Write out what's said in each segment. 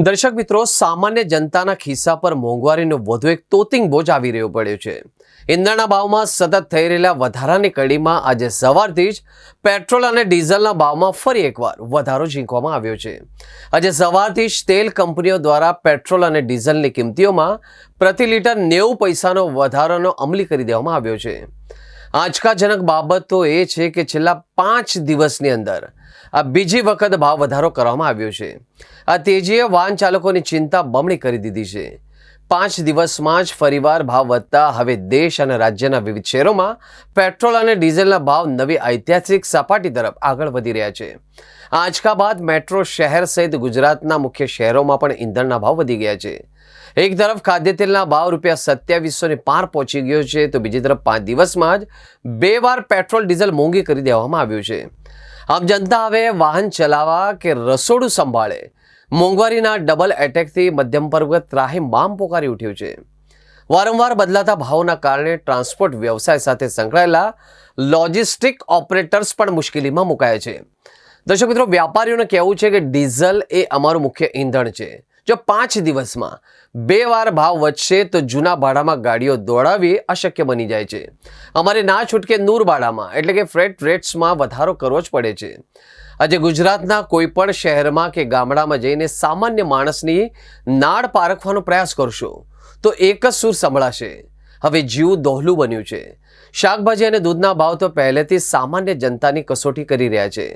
દર્શક મિત્રો, સામાન્ય જનતાના ખિસ્સા પર મોંઘવારીનો વધુ એક તોતિંગ બોજ આવી રહ્યો પડ્યો છે. ઈંધણના ભાવમાં સતત થઈ રહેલા વધારાની કડીમાં આજે સવારથી જ પેટ્રોલ અને ડીઝલના ભાવમાં ફરી એકવાર વધારો ઝીંકવામાં આવ્યો છે. આજે સવારથી જ તેલ કંપનીઓ દ્વારા પેટ્રોલ અને ડીઝલની કિંમતીઓમાં પ્રતિ લીટર 90 પૈસાનો વધારાનો અમલી કરી દેવામાં આવ્યો છે. આંચકાજનક બાબત તો એ છે કે છેલ્લા 5 દિવસની અંદર આ બીજી વખત ભાવ વધારો કરવામાં આવ્યો છે. આ તેજીએ વાહન ચાલકોની ચિંતા બમણી કરી દીધી છે. 5 દિવસમાં જ ફરીવાર ભાવ વધતા હવે દેશ અને રાજ્યના વિવિધ શહેરોમાં પેટ્રોલ અને ડીઝલના ભાવ નવી ઐતિહાસિક સપાટી તરફ આગળ વધી રહ્યા છે. આંચકા બાદ મેટ્રો શહેર સહિત ગુજરાતના મુખ્ય શહેરોમાં પણ ઈંધણના ભાવ વધી ગયા છે. એક તરફ ખાદ્ય તેલના ભાવ ₹2700 પાર પહોંચી ગયો છે, તો બીજી તરફ 5 દિવસમાં જ 2 વાર પેટ્રોલ ડીઝલ મોંઘી કરી દેવામાં આવ્યું છે. આમ જનતા હવે વાહન ચલાવવા કે રસોડું સંભાળે મોંઘવારીના ડબલ એટેકથી મધ્યમ વર્ગ ત્રાહિમામ પોકારી ઉઠ્યું છે. વારંવાર બદલાતા ભાવોના કારણે ટ્રાન્સપોર્ટ વ્યવસાય સાથે સંકળાયેલા લોજિસ્ટિક ઓપરેટર્સ પણ મુશ્કેલીમાં મુકાયા છે. દર્શક મિત્રો, વ્યાપારીઓનું કહેવું છે કે ડીઝલ એ અમારું મુખ્ય ઈંધણ છે. જો 5 દિવસમાં 2 વાર ભાવ વધશે તો જૂના ભાડામાં ગાડીઓ દોડાવવી અશક્ય બની જાય છે. અમારે ના છૂટકે નૂર ભાડામાં એટલે કે ફ્રેટ રેટ્સમાં વધારો કરવો જ પડે છે. આજે ગુજરાતના કોઈ પણ શહેરમાં કે ગામડામાં જઈને સામાન્ય માણસની નાળ પારખવાનો પ્રયાસ કરશો તો એક જ સૂર સંભળાશે. હવે જીવ દોહલું બન્યું છે. શાકભાજી અને દૂધના ભાવ તો પહેલેથી સામાન્ય જનતાની કસોટી કરી રહ્યા છે,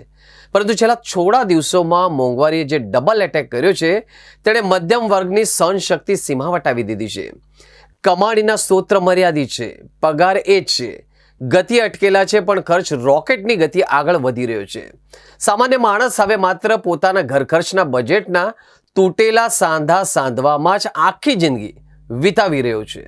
પરંતુ છેલ્લા થોડા દિવસોમાં મોંઘવારીએ જે ડબલ એટેક કર્યો છે તેણે મધ્યમ વર્ગની સહનશક્તિ સીમા વટાવી દીધી છે. કમાણીના સ્ત્રોત મર્યાદિત છે, પગાર એ જ છે, ગતિ અટકેલા છે, પણ ખર્ચ રોકેટની ગતિ આગળ વધી રહ્યો છે. સામાન્ય માણસ હવે માત્ર પોતાના ઘર ખર્ચના બજેટના તૂટેલા સાંધા સાંધવામાં જ આખી જિંદગી વિતાવી રહ્યો છે.